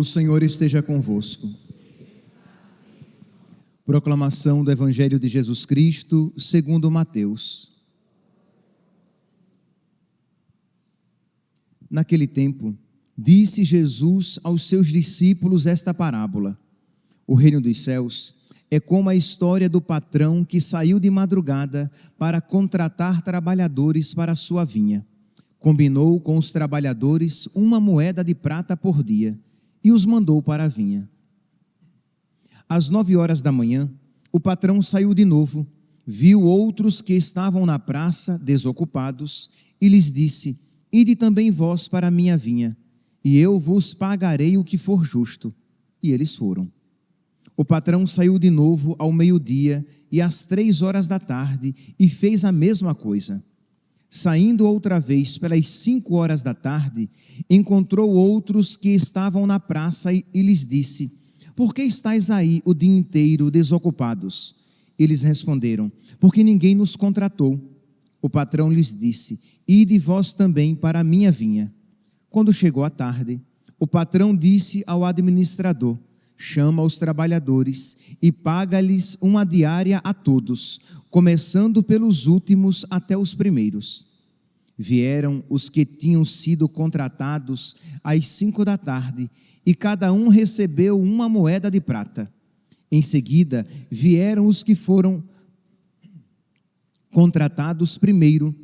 O Senhor esteja convosco. Proclamação do Evangelho de Jesus Cristo, segundo Mateus. Naquele tempo, disse Jesus aos seus discípulos esta parábola: o reino dos céus é como a história do patrão que saiu de madrugada para contratar trabalhadores para a sua vinha. Combinou com os trabalhadores uma moeda de prata por dia e os mandou para a vinha. Às 9 horas da manhã, o patrão saiu de novo, viu outros que estavam na praça, desocupados, e lhes disse: ide também vós para a minha vinha, e eu vos pagarei o que for justo. E eles foram. O patrão saiu de novo ao meio-dia e às 3 horas da tarde e fez a mesma coisa. Saindo outra vez pelas 5 horas da tarde, encontrou outros que estavam na praça e lhes disse: por que estáis aí o dia inteiro desocupados? Eles responderam: porque ninguém nos contratou. O patrão lhes disse: ide vós também para a minha vinha. Quando chegou a tarde, o patrão disse ao administrador: chama os trabalhadores e paga-lhes uma diária a todos, começando pelos últimos até os primeiros. Vieram os que tinham sido contratados às 5 da tarde, e cada um recebeu uma moeda de prata. Em seguida, vieram os que foram contratados primeiro,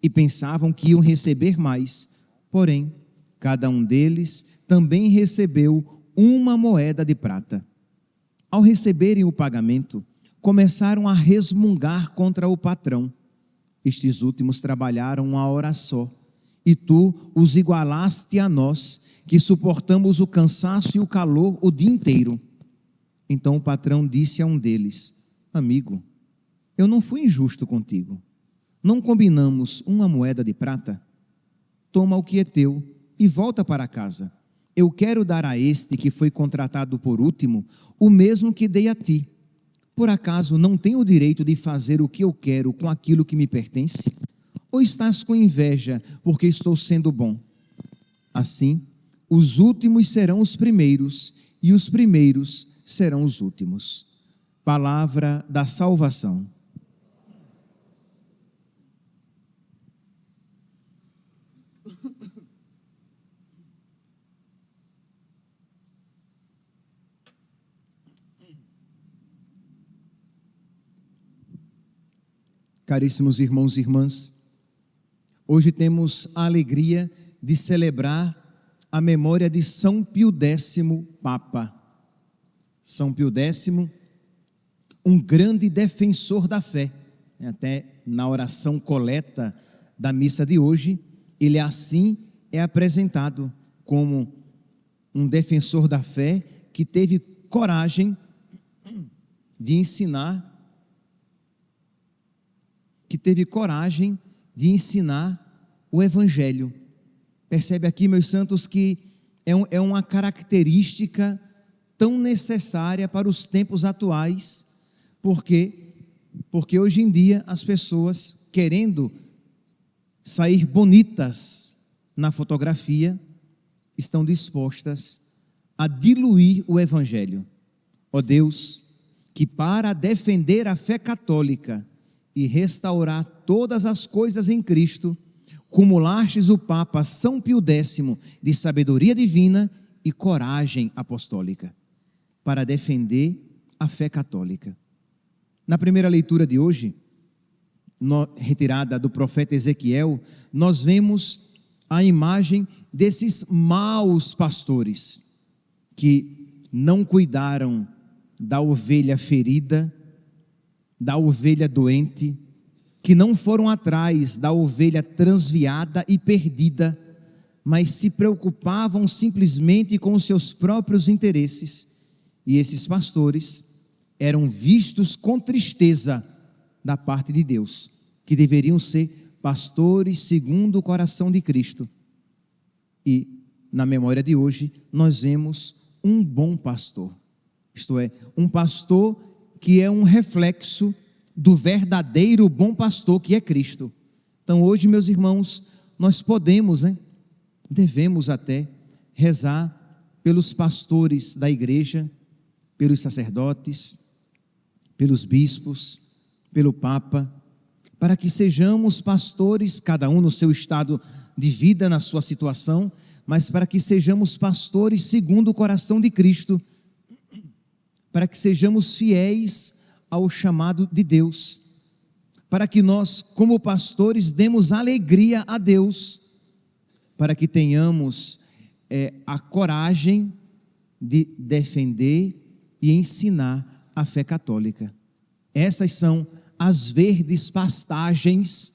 e pensavam que iam receber mais. Porém, cada um deles também recebeu uma moeda de prata. Ao receberem o pagamento, começaram a resmungar contra o patrão. Estes últimos trabalharam 1 hora só, e tu os igualaste a nós, que suportamos o cansaço e o calor o dia inteiro. Então o patrão disse a um deles: amigo, eu não fui injusto contigo. Não combinamos uma moeda de prata? Toma o que é teu e volta para casa. Eu quero dar a este que foi contratado por último o mesmo que dei a ti. Por acaso não tenho o direito de fazer o que eu quero com aquilo que me pertence? Ou estás com inveja porque estou sendo bom? Assim, os últimos serão os primeiros e os primeiros serão os últimos. Palavra da salvação. Caríssimos irmãos e irmãs, hoje temos a alegria de celebrar a memória de São Pio X, Papa. São Pio X, um grande defensor da fé. Até na oração coleta da missa de hoje, ele assim é apresentado como um defensor da fé que teve coragem de ensinar o Evangelho. Percebe aqui, meus santos, que é uma característica tão necessária para os tempos atuais, porque hoje em dia as pessoas, querendo sair bonitas na fotografia, estão dispostas a diluir o Evangelho. Ó Deus, que para defender a fé católica e restaurar todas as coisas em Cristo, cumulastes o Papa São Pio X de sabedoria divina e coragem apostólica, para defender a fé católica. Na primeira leitura de hoje, retirada do profeta Ezequiel, nós vemos a imagem desses maus pastores, que não cuidaram da ovelha ferida, da ovelha doente, que não foram atrás da ovelha transviada e perdida, mas se preocupavam simplesmente com os seus próprios interesses. E esses pastores eram vistos com tristeza da parte de Deus, que deveriam ser pastores segundo o coração de Cristo. E na memória de hoje nós vemos um bom pastor, isto é, um pastor que é um reflexo do verdadeiro bom pastor que é Cristo. Então hoje, meus irmãos, nós podemos, devemos até rezar pelos pastores da igreja, pelos sacerdotes, pelos bispos, pelo Papa, para que sejamos pastores, cada um no seu estado de vida, na sua situação, mas para que sejamos pastores segundo o coração de Cristo, para que sejamos fiéis ao chamado de Deus, para que nós, como pastores, demos alegria a Deus, para que tenhamos a coragem de defender e ensinar a fé católica. Essas são as verdes pastagens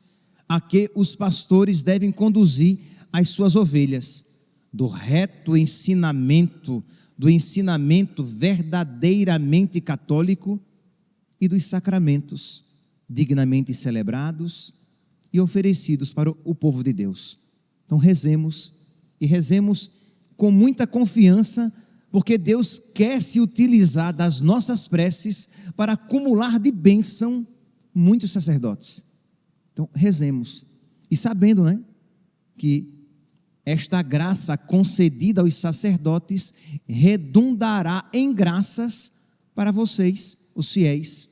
a que os pastores devem conduzir as suas ovelhas, do reto ensinamento, do ensinamento verdadeiramente católico e dos sacramentos dignamente celebrados e oferecidos para o povo de Deus. Então rezemos, e rezemos com muita confiança, porque Deus quer se utilizar das nossas preces para acumular de bênção muitos sacerdotes. Então rezemos, e sabendo, que esta graça concedida aos sacerdotes redundará em graças para vocês, os fiéis,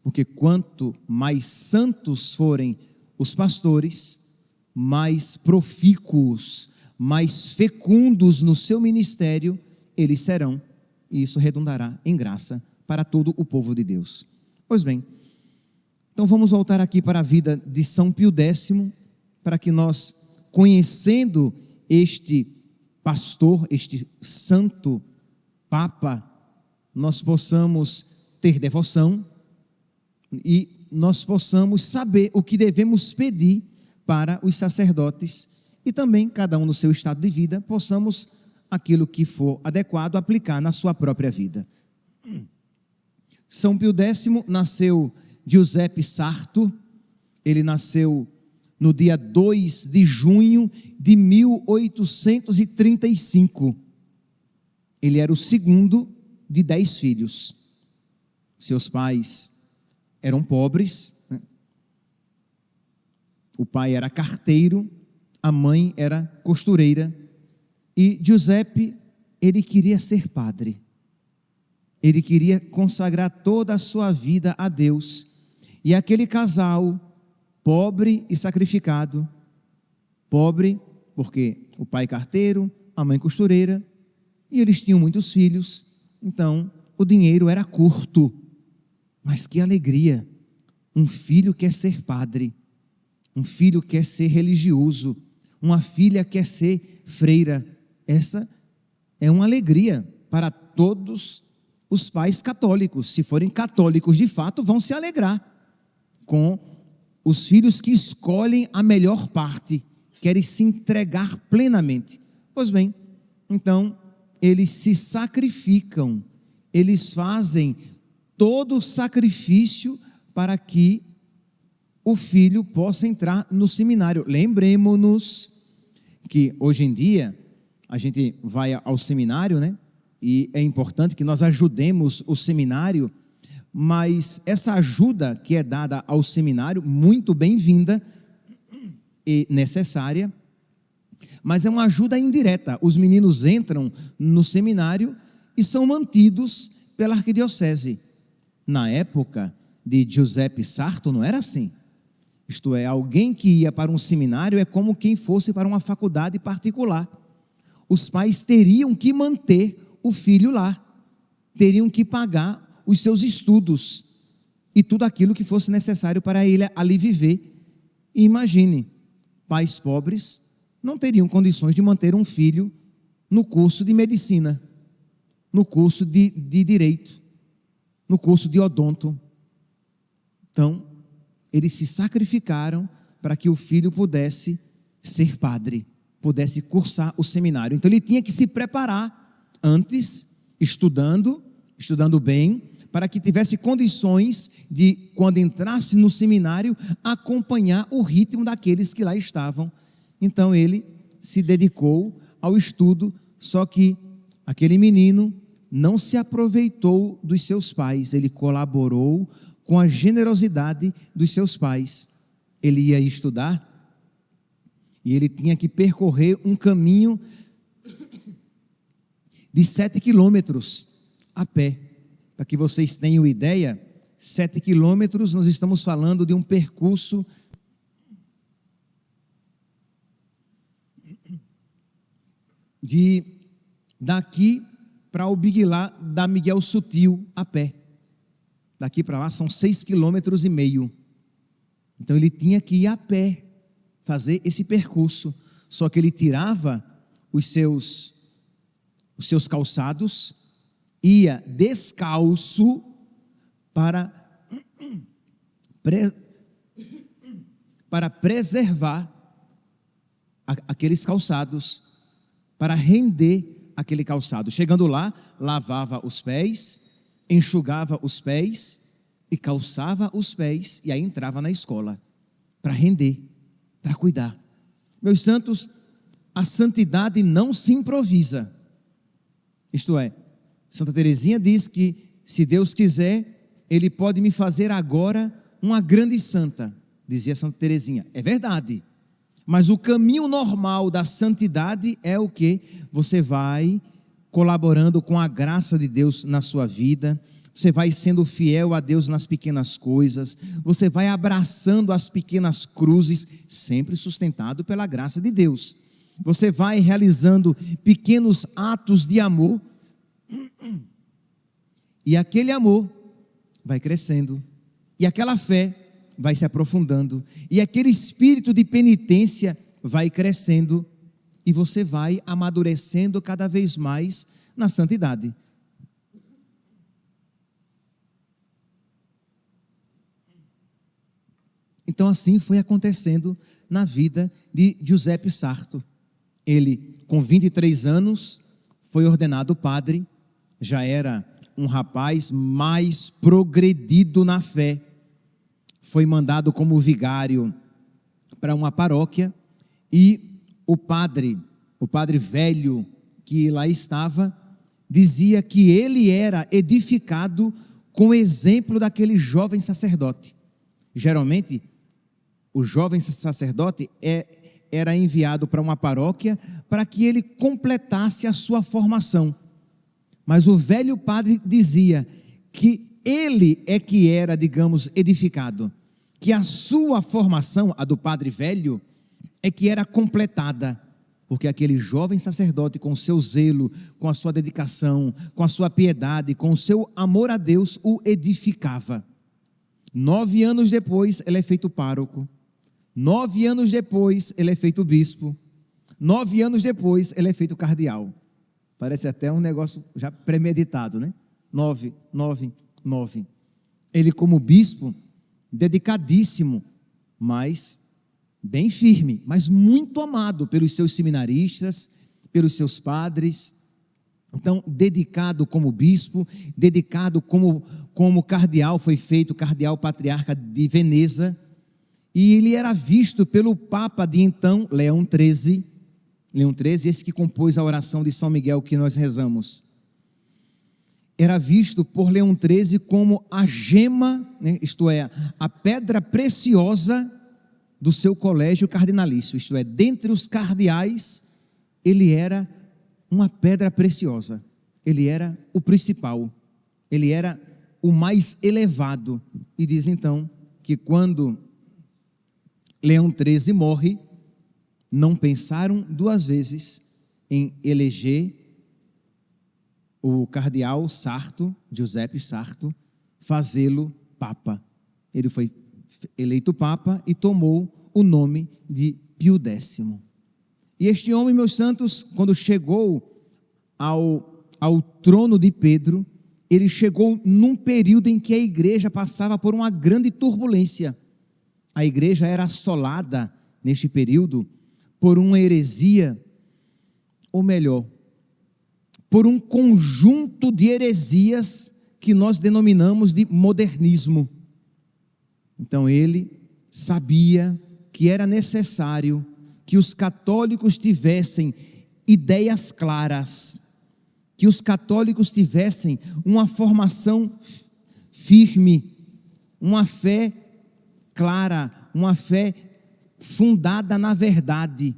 porque quanto mais santos forem os pastores, mais profícuos, mais fecundos no seu ministério eles serão, e isso redundará em graça para todo o povo de Deus. Pois bem, então vamos voltar aqui para a vida de São Pio X, para que nós, conhecendo este pastor, este santo Papa, nós possamos ter devoção e nós possamos saber o que devemos pedir para os sacerdotes e também, cada um no seu estado de vida, possamos, aquilo que for adequado, aplicar na sua própria vida. São Pio X nasceu Giuseppe Sarto, ele nasceu no dia 2 de junho de 1835. Ele era o segundo de 10 filhos. Seus pais eram pobres, O pai era carteiro, a mãe era costureira, e Giuseppe, ele queria ser padre. Ele queria consagrar toda a sua vida a Deus. E aquele casal, pobre e sacrificado, pobre porque o pai carteiro, a mãe costureira, e eles tinham muitos filhos, então o dinheiro era curto. Mas que alegria! Um filho quer ser padre, um filho quer ser religioso, uma filha quer ser freira. Essa é uma alegria para todos os pais católicos. Se forem católicos de fato, vão se alegrar com os filhos que escolhem a melhor parte, querem se entregar plenamente. Pois bem, então eles se sacrificam, eles fazem todo o sacrifício para que o filho possa entrar no seminário. Lembremos-nos que hoje em dia a gente vai ao seminário, e é importante que nós ajudemos o seminário, mas essa ajuda que é dada ao seminário, muito bem-vinda e necessária, mas é uma ajuda indireta. Os meninos entram no seminário e são mantidos pela arquidiocese. Na época de Giuseppe Sarto não era assim. Isto é, alguém que ia para um seminário é como quem fosse para uma faculdade particular. Os pais teriam que manter o filho lá, teriam que pagar os seus estudos e tudo aquilo que fosse necessário para ele ali viver. E imagine, pais pobres não teriam condições de manter um filho no curso de medicina, no curso de direito, no curso de odonto. Então, eles se sacrificaram para que o filho pudesse ser padre, pudesse cursar o seminário. Então ele tinha que se preparar antes, estudando bem, para que tivesse condições de, quando entrasse no seminário, acompanhar o ritmo daqueles que lá estavam. Então ele se dedicou ao estudo, só que aquele menino não se aproveitou dos seus pais, ele colaborou com a generosidade dos seus pais. Ele ia estudar e ele tinha que percorrer um caminho de 7 quilômetros a pé. Para que vocês tenham ideia, 7 quilômetros, nós estamos falando de um percurso daqui para o Big Lá da Miguel Sutil a pé. Daqui para lá são 6,5 quilômetros. Então ele tinha que ir a pé, fazer esse percurso. Só que ele tirava os seus calçados, ia descalço para preservar aqueles calçados, para render aquele calçado. Chegando lá, lavava os pés, enxugava os pés e calçava os pés, e aí entrava na escola para render, para cuidar. Meus santos, a santidade não se improvisa. Isto é, Santa Teresinha diz que, se Deus quiser, Ele pode me fazer agora uma grande santa, dizia Santa Teresinha. É verdade, mas o caminho normal da santidade é o que? Você vai colaborando com a graça de Deus na sua vida, você vai sendo fiel a Deus nas pequenas coisas, você vai abraçando as pequenas cruzes, sempre sustentado pela graça de Deus. Você vai realizando pequenos atos de amor, e aquele amor vai crescendo, e aquela fé vai se aprofundando, e aquele espírito de penitência vai crescendo, e você vai amadurecendo cada vez mais na santidade. Então assim foi acontecendo na vida de Giuseppe Sarto. Ele, com 23 anos, foi ordenado padre, já era um rapaz mais progredido na fé, foi mandado como vigário para uma paróquia, e o padre velho que lá estava, dizia que ele era edificado com o exemplo daquele jovem sacerdote. Geralmente, o jovem sacerdote era enviado para uma paróquia para que ele completasse a sua formação. Mas o velho padre dizia que ele é que era, digamos, edificado, que a sua formação, a do padre velho, é que era completada, porque aquele jovem sacerdote, com o seu zelo, com a sua dedicação, com a sua piedade, com o seu amor a Deus, o edificava. 9 anos depois, ele é feito pároco. 9 anos depois, ele é feito bispo. 9 anos depois, ele é feito cardeal. Parece até um negócio já premeditado, né? 9. Ele, como bispo, dedicadíssimo, mas bem firme, mas muito amado pelos seus seminaristas, pelos seus padres. Então, dedicado como bispo, dedicado como cardeal, foi feito cardeal patriarca de Veneza, e ele era visto pelo Papa de então, Leão XIII, esse que compôs a oração de São Miguel que nós rezamos. Era visto por Leão XIII como a gema, né, isto é, a pedra preciosa do seu colégio cardinalício, isto é, dentre os cardeais, ele era uma pedra preciosa, ele era o principal, ele era o mais elevado. E diz então que quando Leão XIII morre, não pensaram 2 vezes em eleger o cardeal Sarto, Giuseppe Sarto, fazê-lo papa. Ele foi eleito papa e tomou o nome de Pio X. E este homem, meus santos, quando chegou ao trono de Pedro, ele chegou num período em que a igreja passava por uma grande turbulência. A igreja era assolada, neste período, por uma heresia, ou melhor, por um conjunto de heresias que nós denominamos de modernismo. Então ele sabia que era necessário que os católicos tivessem ideias claras, que os católicos tivessem uma formação firme, uma fé clara, uma fé fundada na verdade.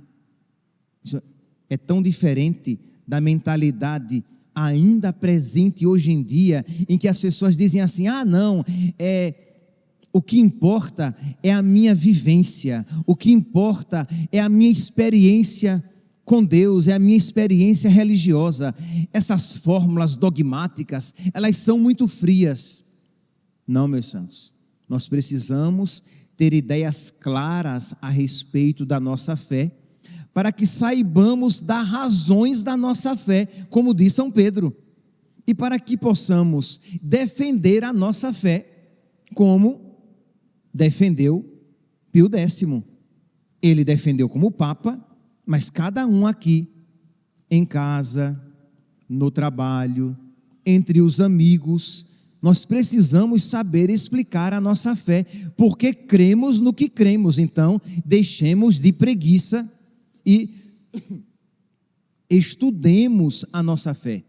Isso é tão diferente da mentalidade ainda presente hoje em dia, em que as pessoas dizem assim: ah, não, o que importa é a minha vivência, o que importa é a minha experiência com Deus, é a minha experiência religiosa. Essas fórmulas dogmáticas, elas são muito frias. Não, meus santos, nós precisamos ter ideias claras a respeito da nossa fé, para que saibamos dar razões da nossa fé, como diz São Pedro, e para que possamos defender a nossa fé, como defendeu Pio X. Ele defendeu como Papa, mas cada um aqui, em casa, no trabalho, entre os amigos, nós precisamos saber explicar a nossa fé, porque cremos no que cremos. Então, deixemos de preguiça e estudemos a nossa fé.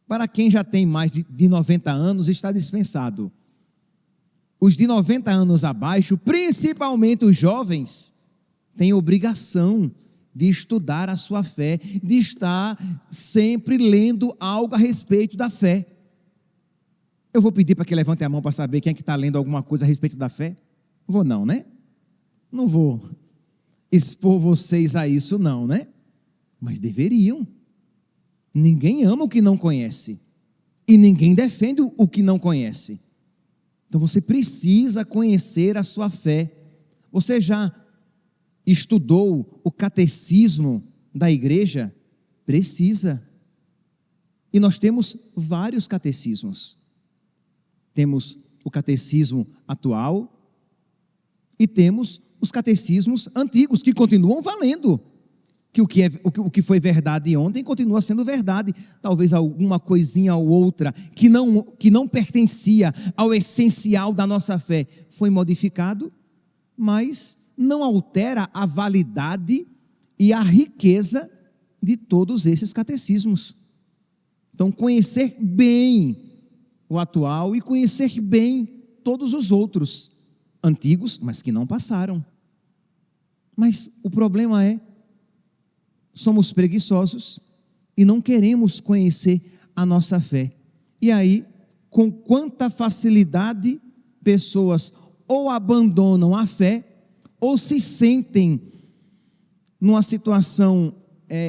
Para quem já tem mais de 90 anos, está dispensado. Os de 90 anos abaixo, principalmente os jovens, têm obrigação de estudar a sua fé, de estar sempre lendo algo a respeito da fé. Eu vou pedir para que levante a mão para saber quem é que está lendo alguma coisa a respeito da fé? Vou não, né? Não vou expor vocês a isso não, né? Mas deveriam. Ninguém ama o que não conhece, e ninguém defende o que não conhece. Então você precisa conhecer a sua fé. Você já estudou o catecismo da igreja? Precisa. E nós temos vários catecismos. Temos o catecismo atual e temos os catecismos antigos, que continuam valendo. Que o que foi verdade ontem continua sendo verdade. Talvez alguma coisinha ou outra que não pertencia ao essencial da nossa fé foi modificado, mas não altera a validade e a riqueza de todos esses catecismos. Então, conhecer bem o atual e conhecer bem todos os outros antigos, mas que não passaram. Mas o problema é, somos preguiçosos e não queremos conhecer a nossa fé. E aí, com quanta facilidade pessoas ou abandonam a fé, ou se sentem numa situação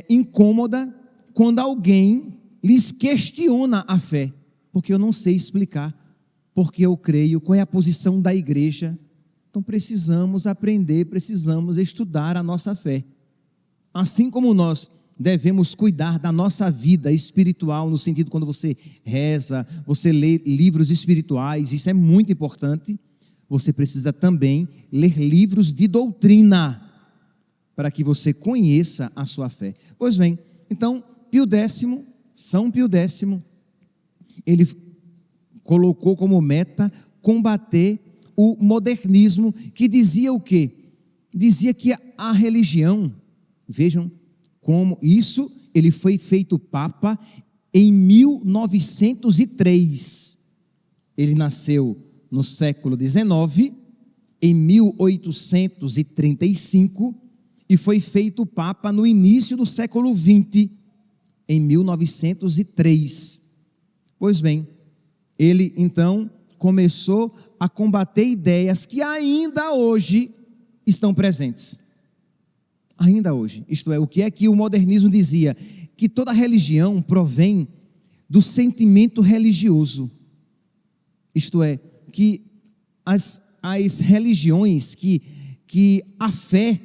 incômoda, quando alguém lhes questiona a fé, porque eu não sei explicar, porque eu creio, qual é a posição da igreja. Então precisamos aprender, precisamos estudar a nossa fé. Assim como nós devemos cuidar da nossa vida espiritual, no sentido quando você reza, você lê livros espirituais, isso é muito importante. Você precisa também ler livros de doutrina, para que você conheça a sua fé. Pois bem, então São Pio X, ele colocou como meta combater o modernismo, que dizia o quê? Dizia que a religião, vejam como isso, ele foi feito Papa em 1903. Ele nasceu no século XIX, em 1835, e foi feito Papa no início do século XX, em 1903. Pois bem, ele então começou a combater ideias que ainda hoje estão presentes. Ainda hoje, isto é, o que é que o modernismo dizia? Que toda religião provém do sentimento religioso. Isto é, que as religiões, que a fé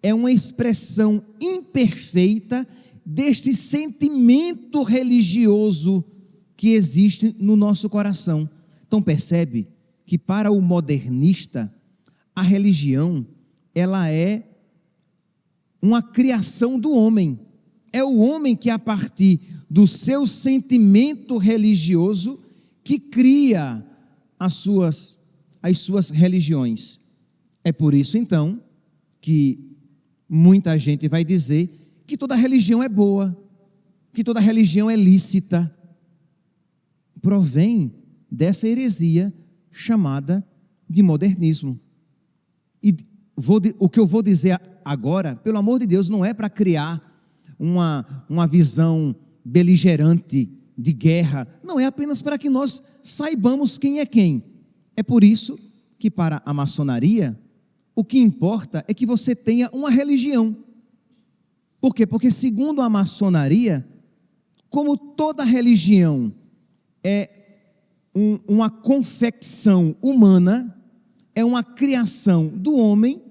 é uma expressão imperfeita deste sentimento religioso que existe no nosso coração. Então percebe que para o modernista, a religião, ela é uma criação do homem. É o homem que, a partir do seu sentimento religioso, que cria as suas religiões. É por isso, então, que muita gente vai dizer que toda religião é boa, que toda religião é lícita. Provém dessa heresia chamada de modernismo. E o que eu vou dizer agora, pelo amor de Deus, não é para criar uma visão beligerante, de guerra. Não, é apenas para que nós saibamos quem é quem. É por isso que para a maçonaria, o que importa é que você tenha uma religião. Por quê? Porque segundo a maçonaria, como toda religião é uma confecção humana, é uma criação do homem,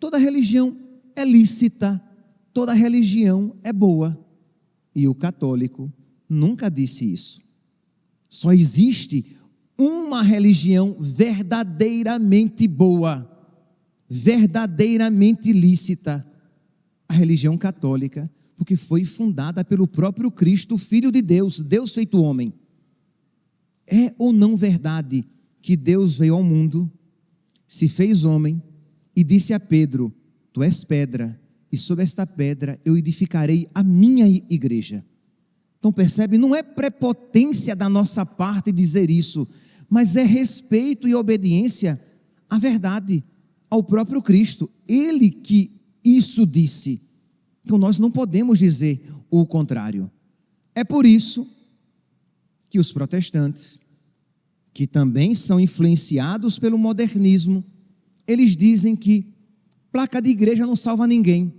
toda religião é lícita, toda religião é boa. E o católico nunca disse isso. Só existe uma religião verdadeiramente boa, verdadeiramente lícita, a religião católica, porque foi fundada pelo próprio Cristo, Filho de Deus, Deus feito homem. É ou não verdade que Deus veio ao mundo, se fez homem e disse a Pedro: tu és pedra, e sobre esta pedra eu edificarei a minha igreja? Então percebe, não é prepotência da nossa parte dizer isso, mas é respeito e obediência à verdade, ao próprio Cristo, Ele que isso disse. Então nós não podemos dizer o contrário. É por isso que os protestantes, que também são influenciados pelo modernismo, eles dizem que placa de igreja não salva ninguém.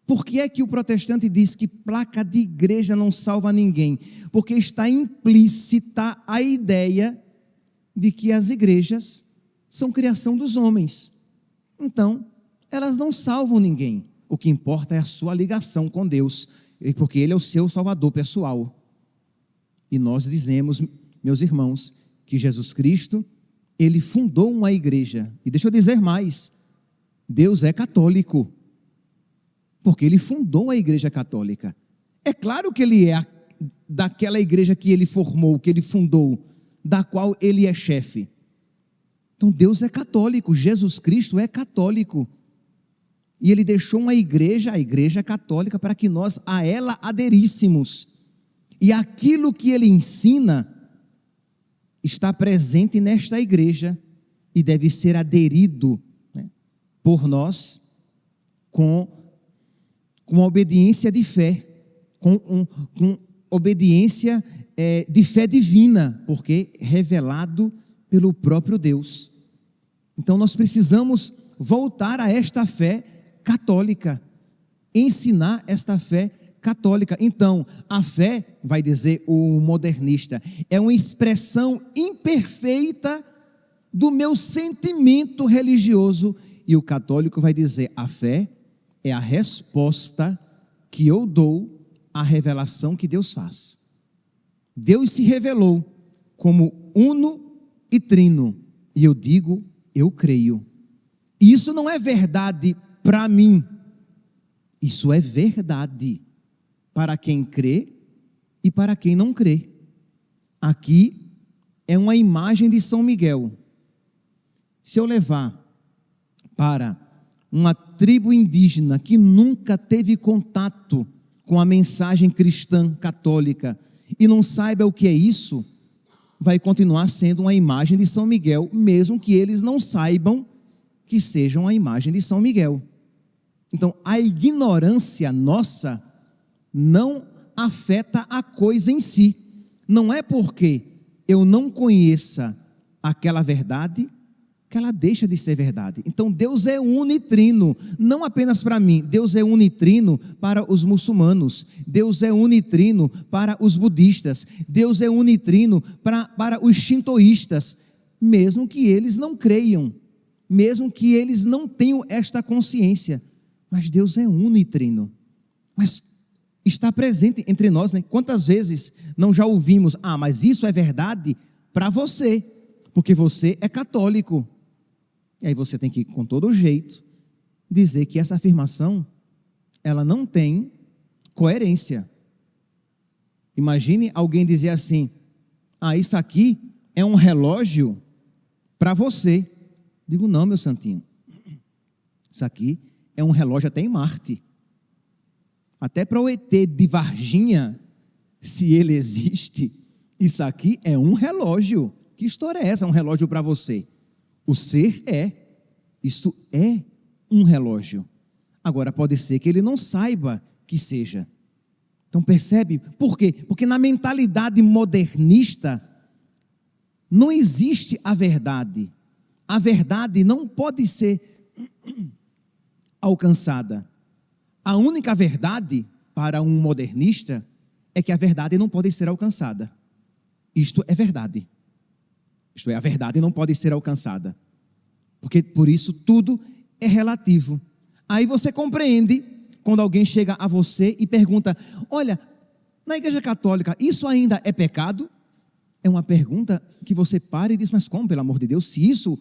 Por que é que o protestante diz que placa de igreja não salva ninguém? Porque está implícita a ideia de que as igrejas são criação dos homens. Então, elas não salvam ninguém. O que importa é a sua ligação com Deus, porque Ele é o seu Salvador pessoal. E nós dizemos, meus irmãos, que Jesus Cristo, Ele fundou uma igreja. E deixa eu dizer mais, Deus é católico, porque Ele fundou a igreja católica. É claro que Ele é daquela igreja que Ele formou, que Ele fundou, da qual Ele é chefe. Então Deus é católico, Jesus Cristo é católico. E Ele deixou uma igreja, a igreja católica, para que nós a ela aderíssemos. E aquilo que Ele ensina está presente nesta igreja e deve ser aderido, né, por nós com obediência de fé, com obediência de fé divina, porque revelado pelo próprio Deus. Então nós precisamos voltar a esta fé católica, ensinar esta fé católica. Então, a fé, vai dizer o modernista, é uma expressão imperfeita do meu sentimento religioso, e o católico vai dizer, a fé é a resposta que eu dou à revelação que Deus faz. Deus se revelou como uno e trino, e eu digo, eu creio. Isso não é verdade para mim, isso é verdade para quem crê e para quem não crê. Aqui é uma imagem de São Miguel. Se eu levar para uma tribo indígena que nunca teve contato com a mensagem cristã católica e não saiba o que é isso, vai continuar sendo uma imagem de São Miguel, mesmo que eles não saibam que sejam a imagem de São Miguel. Então, a ignorância nossa não afeta a coisa em si. Não é porque eu não conheça aquela verdade que ela deixa de ser verdade. Então Deus é unitrino, não apenas para mim, Deus é unitrino para os muçulmanos, Deus é unitrino para os budistas, Deus é unitrino para os shintoístas, mesmo que eles não creiam, mesmo que eles não tenham esta consciência, mas Deus é unitrino, mas está presente entre nós, né? Quantas vezes não já ouvimos, mas isso é verdade para você, porque você é católico. E aí você tem que, com todo jeito, dizer que essa afirmação, ela não tem coerência. Imagine alguém dizer assim, isso aqui é um relógio para você. Digo, não, meu santinho, isso aqui é um relógio até em Marte. Até para o ET de Varginha, se ele existe, isso aqui é um relógio. Que história é essa, um relógio para você? O ser isto é um relógio. Agora pode ser que ele não saiba que seja. Então percebe? Por quê? Porque na mentalidade modernista não existe a verdade. A verdade não pode ser alcançada. A única verdade para um modernista é que a verdade não pode ser alcançada. Isto é verdade. Isto é, a verdade não pode ser alcançada. Porque por isso tudo é relativo. Aí você compreende quando alguém chega a você e pergunta: olha, na Igreja Católica isso ainda é pecado? É uma pergunta que você para e diz: mas como, pelo amor de Deus, se isso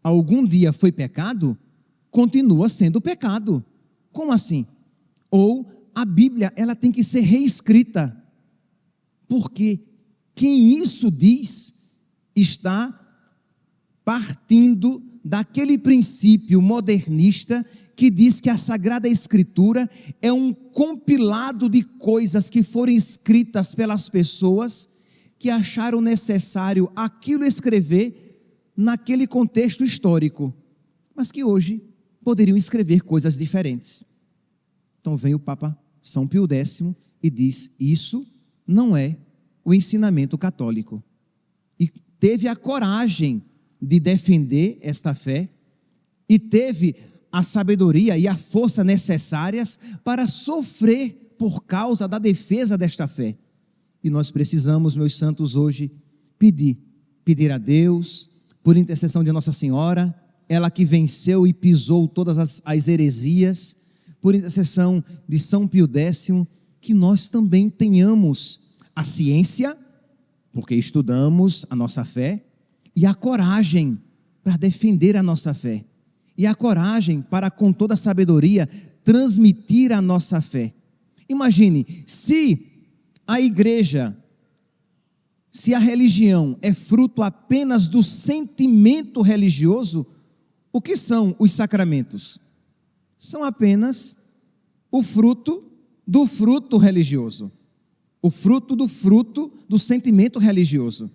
algum dia foi pecado, continua sendo pecado. Como assim? Ou a Bíblia, ela tem que ser reescrita, porque quem isso diz está partindo daquele princípio modernista que diz que a Sagrada Escritura é um compilado de coisas que foram escritas pelas pessoas que acharam necessário aquilo escrever naquele contexto histórico, mas que hoje poderiam escrever coisas diferentes. Então vem o Papa São Pio X e diz: isso não é o ensinamento católico. E teve a coragem de defender esta fé e teve a sabedoria e a força necessárias para sofrer por causa da defesa desta fé. E nós precisamos, meus santos, hoje pedir a Deus, por intercessão de Nossa Senhora, ela que venceu e pisou todas as heresias, por intercessão de São Pio X, que nós também tenhamos a ciência, porque estudamos a nossa fé, e a coragem para defender a nossa fé, e a coragem para, com toda a sabedoria, transmitir a nossa fé. Imagine, se a igreja, se a religião é fruto apenas do sentimento religioso, o que são os sacramentos? São apenas o fruto do fruto religioso, o fruto do sentimento religioso.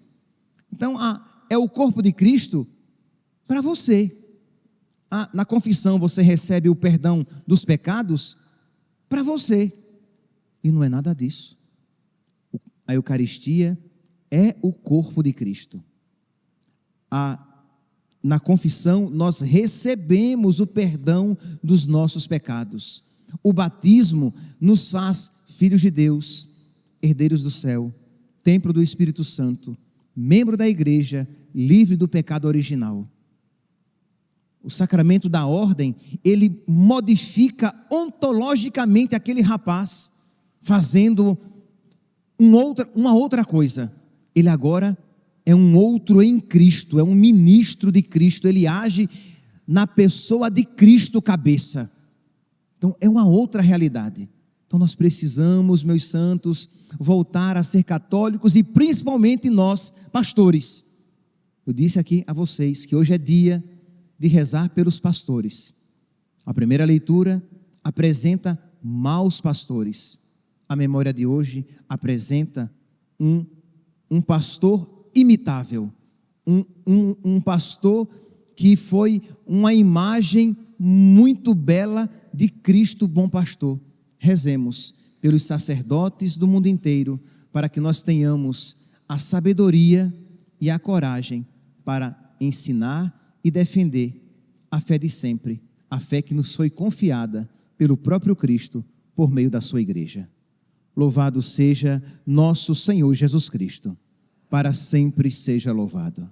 Então, é o corpo de Cristo para você. Na confissão você recebe o perdão dos pecados para você, e não é nada disso. A Eucaristia é o corpo de Cristo. Na confissão nós recebemos o perdão dos nossos pecados. O batismo nos faz filhos de Deus, herdeiros do céu, templo do Espírito Santo, membro da igreja, livre do pecado original. O sacramento da ordem, ele modifica ontologicamente aquele rapaz, fazendo uma outra coisa. Ele agora é um outro em Cristo, é um ministro de Cristo, ele age na pessoa de Cristo cabeça. Então é uma outra realidade. Então nós precisamos, meus santos, voltar a ser católicos, e principalmente nós, pastores. Eu disse aqui a vocês que hoje é dia de rezar pelos pastores. A primeira leitura apresenta maus pastores. A memória de hoje apresenta um pastor imitável, um pastor que foi uma imagem muito bela de Cristo bom pastor. Rezemos pelos sacerdotes do mundo inteiro, para que nós tenhamos a sabedoria e a coragem para ensinar e defender a fé de sempre, a fé que nos foi confiada pelo próprio Cristo por meio da sua igreja. Louvado seja nosso Senhor Jesus Cristo, para sempre seja louvado.